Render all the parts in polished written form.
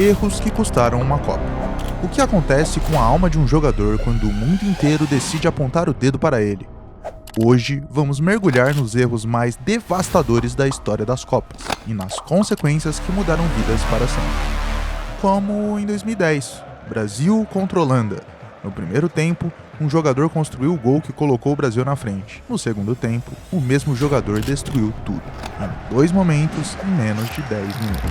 Erros que custaram uma Copa. O que acontece com a alma de um jogador quando o mundo inteiro decide apontar o dedo para ele? Hoje, vamos mergulhar nos erros mais devastadores da história das Copas e nas consequências que mudaram vidas para sempre. Como em 2010, Brasil contra Holanda. No primeiro tempo, um jogador construiu o gol que colocou o Brasil na frente. No segundo tempo, o mesmo jogador destruiu tudo, em 2 momentos em menos de 10 minutos.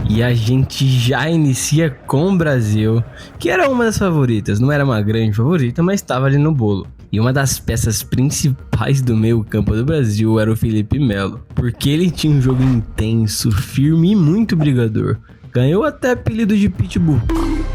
E a gente já inicia com o Brasil, que era uma das favoritas, não era uma grande favorita, mas estava ali no bolo. E uma das peças principais do meio campo do Brasil era o Felipe Melo, porque ele tinha um jogo intenso, firme e muito brigador. Ganhou até apelido de Pitbull.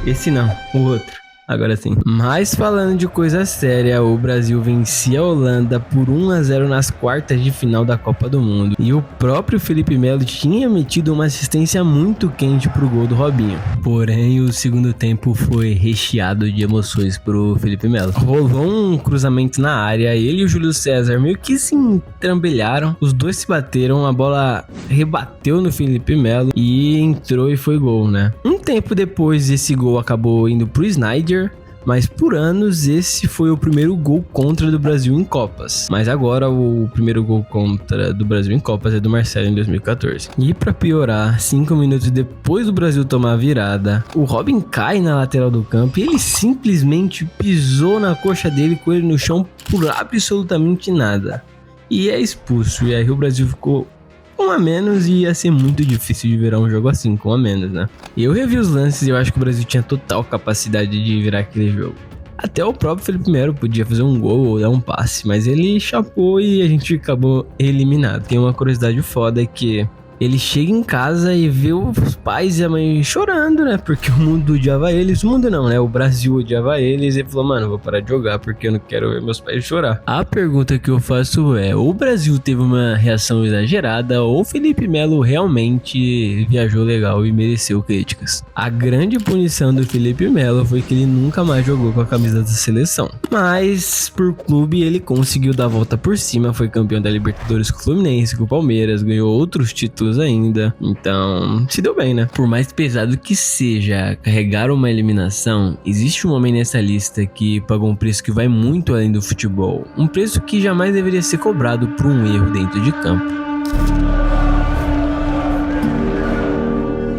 Esse não, o outro. Agora sim. Mas falando de coisa séria, o Brasil vencia a Holanda por 1-0 nas quartas de final da Copa do Mundo. E o próprio Felipe Melo tinha metido uma assistência muito quente pro gol do Robinho. Porém, o segundo tempo foi recheado de emoções pro Felipe Melo. Rolou um cruzamento na área, ele e o Júlio César meio que se entrambelharam. Os dois se bateram, a bola rebateu no Felipe Melo e entrou e foi gol, né? Um tempo depois, esse gol acabou indo pro Sneijder, mas por anos esse foi o primeiro gol contra do Brasil em Copas. Mas agora o primeiro gol contra do Brasil em Copas é do Marcelo em 2014. E pra piorar, 5 minutos depois do Brasil tomar a virada, o Robin cai na lateral do campo e ele simplesmente pisou na coxa dele com ele no chão por absolutamente nada. E é expulso, e aí o Brasil ficou 1 a menos e ia ser muito difícil de virar um jogo assim, com 1 a menos, né? Eu revi os lances e eu acho que o Brasil tinha total capacidade de virar aquele jogo. Até o próprio Felipe Melo podia fazer um gol ou dar um passe, mas ele chapou e a gente acabou eliminado. Tem uma curiosidade foda que ele chega em casa e vê os pais e a mãe chorando, né? Porque o mundo odiava eles. O mundo não, né? O Brasil odiava eles. E falou, mano, vou parar de jogar porque eu não quero ver meus pais chorar. A pergunta que eu faço é, ou o Brasil teve uma reação exagerada ou o Felipe Melo realmente viajou legal e mereceu críticas. A grande punição do Felipe Melo foi que ele nunca mais jogou com a camisa da seleção. Mas, por clube, ele conseguiu dar a volta por cima. Foi campeão da Libertadores com o Fluminense, com o Palmeiras. Ganhou outros títulos ainda, então se deu bem, né? Por mais pesado que seja carregar uma eliminação, existe um homem nessa lista que pagou um preço que vai muito além do futebol, um preço que jamais deveria ser cobrado por um erro dentro de campo.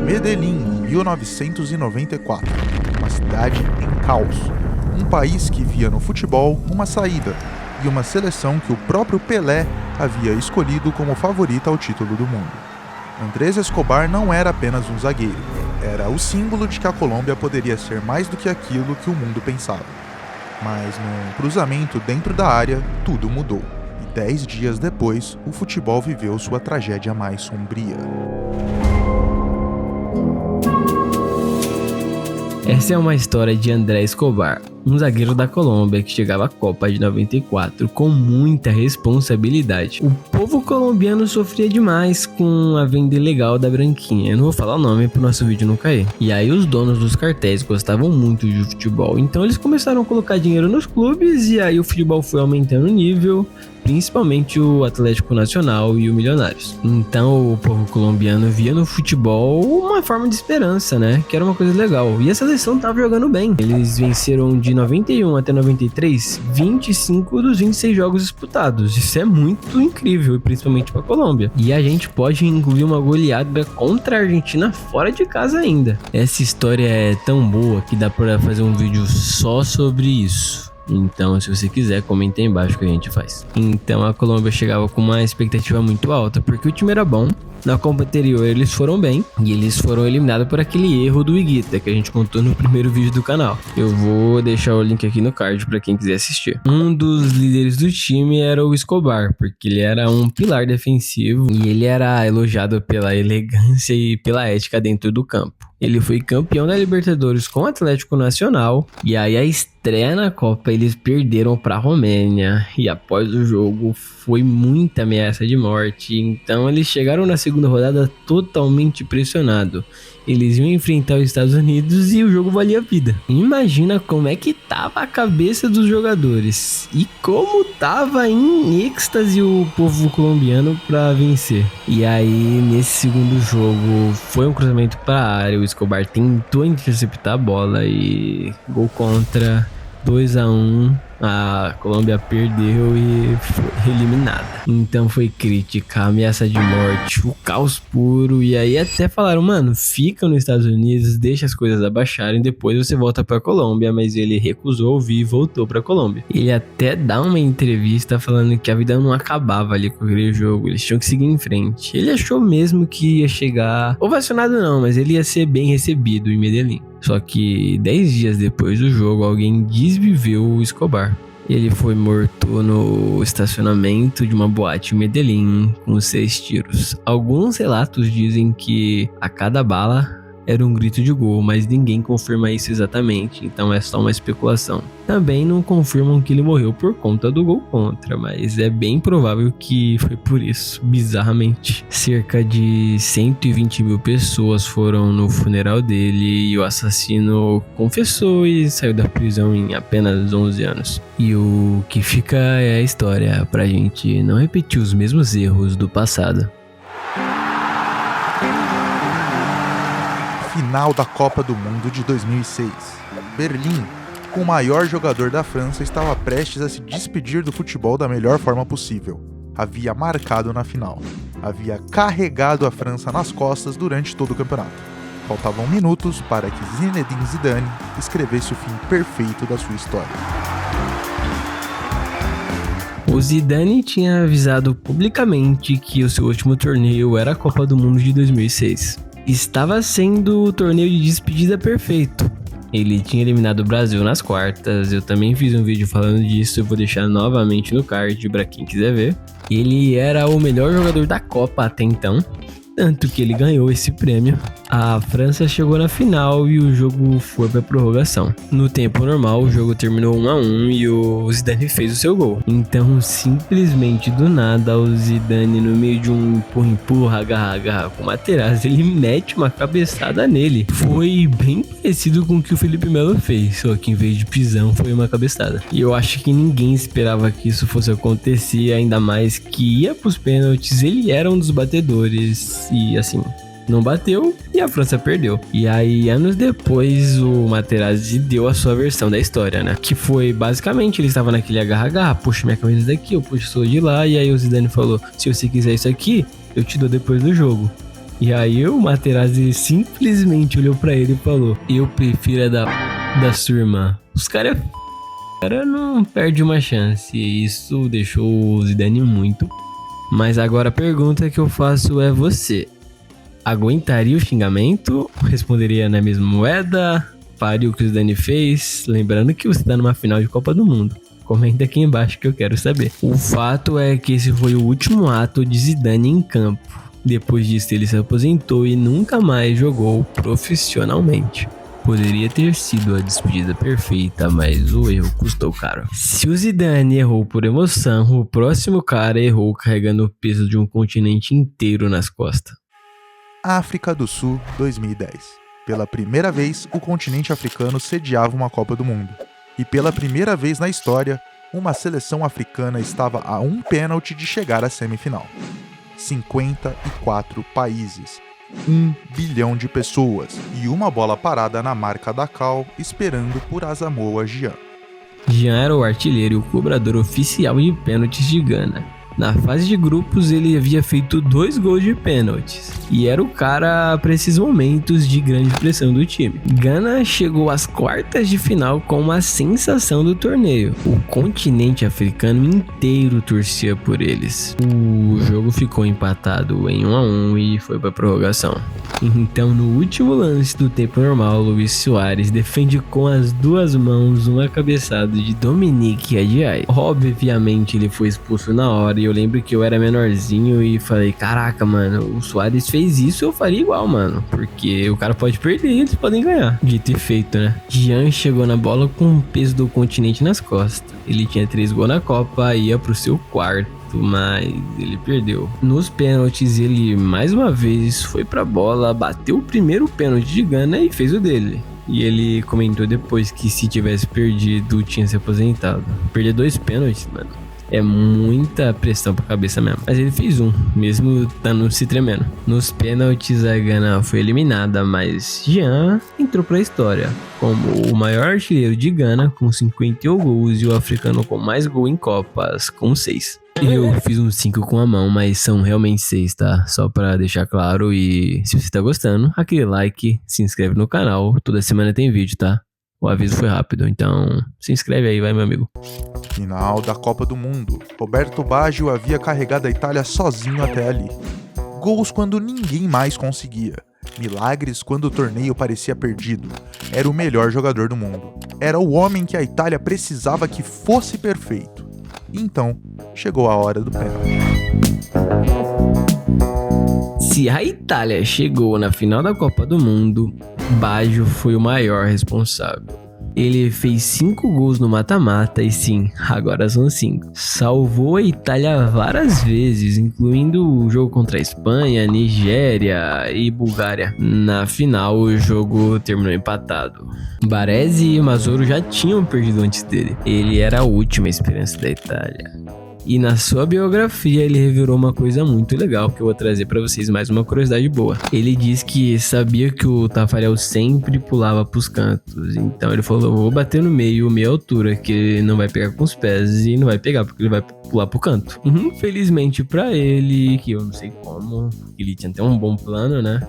Medellín, 1994, uma cidade em caos, um país que via no futebol uma saída e uma seleção que o próprio Pelé havia escolhido como favorita ao título do mundo. Andrés Escobar não era apenas um zagueiro, era o símbolo de que a Colômbia poderia ser mais do que aquilo que o mundo pensava. Mas num cruzamento dentro da área, tudo mudou. E 10 dias depois, o futebol viveu sua tragédia mais sombria. Essa é uma história de Andrés Escobar, um zagueiro da Colômbia que chegava à Copa de 94 com muita responsabilidade. O povo colombiano sofria demais com a venda ilegal da Branquinha. Eu não vou falar o nome pro nosso vídeo não cair. E aí os donos dos cartéis gostavam muito de futebol, então eles começaram a colocar dinheiro nos clubes e aí o futebol foi aumentando o nível, principalmente o Atlético Nacional e o Milionários. Então o povo colombiano via no futebol uma forma de esperança, né? Que era uma coisa legal. E a seleção tava jogando bem. Eles venceram de 91 até 93, 25 dos 26 jogos disputados. Isso é muito incrível, principalmente pra Colômbia. E a gente pode incluir uma goleada contra a Argentina fora de casa ainda. Essa história é tão boa que dá pra fazer um vídeo só sobre isso. Então, se você quiser, comenta aí embaixo que a gente faz. Então, a Colômbia chegava com uma expectativa muito alta, porque o time era bom. Na Copa anterior, eles foram bem. E eles foram eliminados por aquele erro do Higuita, que a gente contou no primeiro vídeo do canal. Eu vou deixar o link aqui no card para quem quiser assistir. Um dos líderes do time era o Escobar, porque ele era um pilar defensivo. E ele era elogiado pela elegância e pela ética dentro do campo. Ele foi campeão da Libertadores com o Atlético Nacional. E aí a estreia na Copa eles perderam para a Romênia. E após o jogo foi muita ameaça de morte. Então eles chegaram na segunda rodada totalmente pressionados. Eles iam enfrentar os Estados Unidos e o jogo valia a vida. Imagina como é que tava a cabeça dos jogadores. E como tava em êxtase o povo colombiano para vencer. E aí nesse segundo jogo foi um cruzamento para a área. O Escobar tentou interceptar a bola e gol contra, 2-1. A Colômbia perdeu e foi eliminada. Então foi crítica, ameaça de morte, o caos puro. E aí até falaram, mano, fica nos Estados Unidos, deixa as coisas abaixarem, depois você volta pra Colômbia. Mas ele recusou ouvir e voltou pra Colômbia. Ele até dá uma entrevista falando que a vida não acabava ali com aquele jogo, eles tinham que seguir em frente. Ele achou mesmo que ia chegar, ovacionado não, mas ele ia ser bem recebido em Medellín. Só que 10 dias depois do jogo, alguém desviveu o Escobar. Ele foi morto no estacionamento de uma boate em Medellín com 6 tiros. Alguns relatos dizem que a cada bala era um grito de gol, mas ninguém confirma isso exatamente, então é só uma especulação. Também não confirmam que ele morreu por conta do gol contra, mas é bem provável que foi por isso, bizarramente. Cerca de 120 mil pessoas foram no funeral dele e o assassino confessou e saiu da prisão em apenas 11 anos. E o que fica é a história, pra gente não repetir os mesmos erros do passado. Final da Copa do Mundo de 2006. Berlim, com o maior jogador da França, estava prestes a se despedir do futebol da melhor forma possível. Havia marcado na final. Havia carregado a França nas costas durante todo o campeonato. Faltavam minutos para que Zinedine Zidane escrevesse o fim perfeito da sua história. O Zidane tinha avisado publicamente que o seu último torneio era a Copa do Mundo de 2006. Estava sendo o torneio de despedida perfeito. Ele tinha eliminado o Brasil nas quartas. Eu também fiz um vídeo falando disso, eu vou deixar novamente no card para quem quiser ver. Ele era o melhor jogador da Copa até então, tanto que ele ganhou esse prêmio. A França chegou na final e o jogo foi para prorrogação. No tempo normal, o jogo terminou 1-1 e o Zidane fez o seu gol. Então, simplesmente do nada, o Zidane, no meio de um empurra-empurra, agarra-agarra com o Materazzi, ele mete uma cabeçada nele. Foi bem parecido com o que o Felipe Melo fez, só que em vez de pisão, foi uma cabeçada. E eu acho que ninguém esperava que isso fosse acontecer, ainda mais que ia pros pênaltis, ele era um dos batedores e assim... não bateu e a França perdeu. E aí, anos depois, o Materazzi deu a sua versão da história, né? Que foi, basicamente, ele estava naquele agarra-agarra, puxa minha camisa daqui, eu puxo sua de lá. E aí o Zidane falou, se você quiser isso aqui, eu te dou depois do jogo. E aí o Materazzi simplesmente olhou pra ele e falou, eu prefiro a da sua irmã. Os caras não perdem uma chance. E isso deixou o Zidane muito. Mas agora a pergunta que eu faço é você. Aguentaria o xingamento? Responderia na mesma moeda? Faria o que o Zidane fez? Lembrando que você está numa final de Copa do Mundo. Comenta aqui embaixo que eu quero saber. O fato é que esse foi o último ato de Zidane em campo. Depois disso ele se aposentou e nunca mais jogou profissionalmente. Poderia ter sido a despedida perfeita, mas o erro custou caro. Se o Zidane errou por emoção, o próximo cara errou carregando o peso de um continente inteiro nas costas. África do Sul, 2010. Pela primeira vez, o continente africano sediava uma Copa do Mundo. E pela primeira vez na história, uma seleção africana estava a um pênalti de chegar à semifinal. 54 países, 1 bilhão de pessoas e uma bola parada na marca da Cal esperando por Asamoah Gyan. Gyan era o artilheiro e o cobrador oficial de pênaltis de Gana. Na fase de grupos ele havia feito 2 gols de pênaltis e era o cara para esses momentos de grande pressão do time. Gana chegou às quartas de final com uma sensação do torneio. O continente africano inteiro torcia por eles. O jogo ficou empatado em 1-1 e foi para prorrogação. Então no último lance do tempo normal, Luis Soares defende com as 2 mãos uma cabeçada de Dominique Adjaye. Obviamente ele foi expulso na hora E eu lembro que eu era menorzinho e falei, caraca, mano, o Suárez fez isso, eu faria igual, mano. Porque o cara pode perder e eles podem ganhar. Dito e feito, né? Jean chegou na bola com o peso do continente nas costas. Ele tinha 3 gols na Copa, ia pro seu quarto, mas ele perdeu. Nos pênaltis, ele mais uma vez foi pra bola, bateu o primeiro pênalti de Gana e fez o dele. E ele comentou depois que se tivesse perdido, tinha se aposentado. Perder 2 pênaltis, mano, é muita pressão pra cabeça mesmo. Mas ele fez um, mesmo estando se tremendo. Nos pênaltis, a Gana foi eliminada, mas Jean entrou pra história como o maior artilheiro de Gana, com 51 gols, e o africano com mais gols em Copas, com 6. Eu fiz um 5 com a mão, mas são realmente 6, tá? Só pra deixar claro. E se você tá gostando, aquele like, se inscreve no canal. Toda semana tem vídeo, tá? O aviso foi rápido, então se inscreve aí, vai, meu amigo. Final da Copa do Mundo. Roberto Baggio havia carregado a Itália sozinho até ali. Gols quando ninguém mais conseguia. Milagres quando o torneio parecia perdido. Era o melhor jogador do mundo. Era o homem que a Itália precisava que fosse perfeito. Então, chegou a hora do pênalti. Se a Itália chegou na final da Copa do Mundo, Baggio foi o maior responsável. Ele fez 5 gols no mata-mata e sim, agora são 5. Salvou a Itália várias vezes, incluindo o jogo contra a Espanha, Nigéria e Bulgária. Na final, o jogo terminou empatado. Baresi e Mazzoro já tinham perdido antes dele. Ele era a última esperança da Itália. E na sua biografia ele revelou uma coisa muito legal que eu vou trazer pra vocês, mais uma curiosidade boa. Ele diz que sabia que o Tafarel sempre pulava pros cantos, então ele falou, vou bater no meio, meia altura, que ele não vai pegar com os pés e não vai pegar porque ele vai pular pro canto. Infelizmente pra ele, que eu não sei como, ele tinha até um bom plano, né?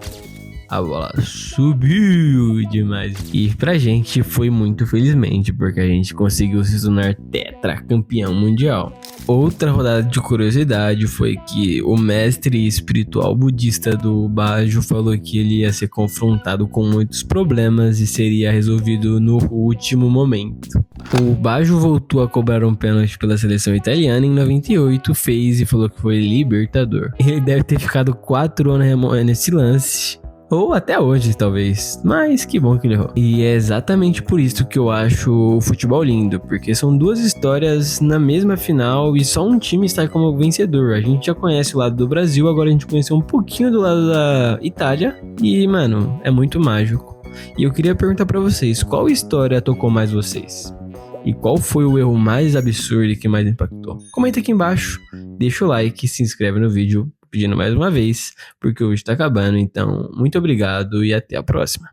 A bola subiu demais. E pra gente foi muito felizmente, porque a gente conseguiu se tornar tetracampeão mundial. Outra rodada de curiosidade foi que o mestre espiritual budista do Baggio falou que ele ia ser confrontado com muitos problemas e seria resolvido no último momento. O Baggio voltou a cobrar um pênalti pela seleção italiana em 98, fez e falou que foi libertador. Ele deve ter ficado 4 anos remoendo esse lance. Ou até hoje, talvez. Mas que bom que ele errou. E é exatamente por isso que eu acho o futebol lindo. Porque são 2 histórias na mesma final e só um time está como vencedor. A gente já conhece o lado do Brasil, agora a gente conheceu um pouquinho do lado da Itália. E, mano, é muito mágico. E eu queria perguntar pra vocês, qual história tocou mais vocês? E qual foi o erro mais absurdo e que mais impactou? Comenta aqui embaixo, deixa o like, se inscreve no vídeo. Pedindo mais uma vez, porque hoje tá acabando, então muito obrigado e até a próxima.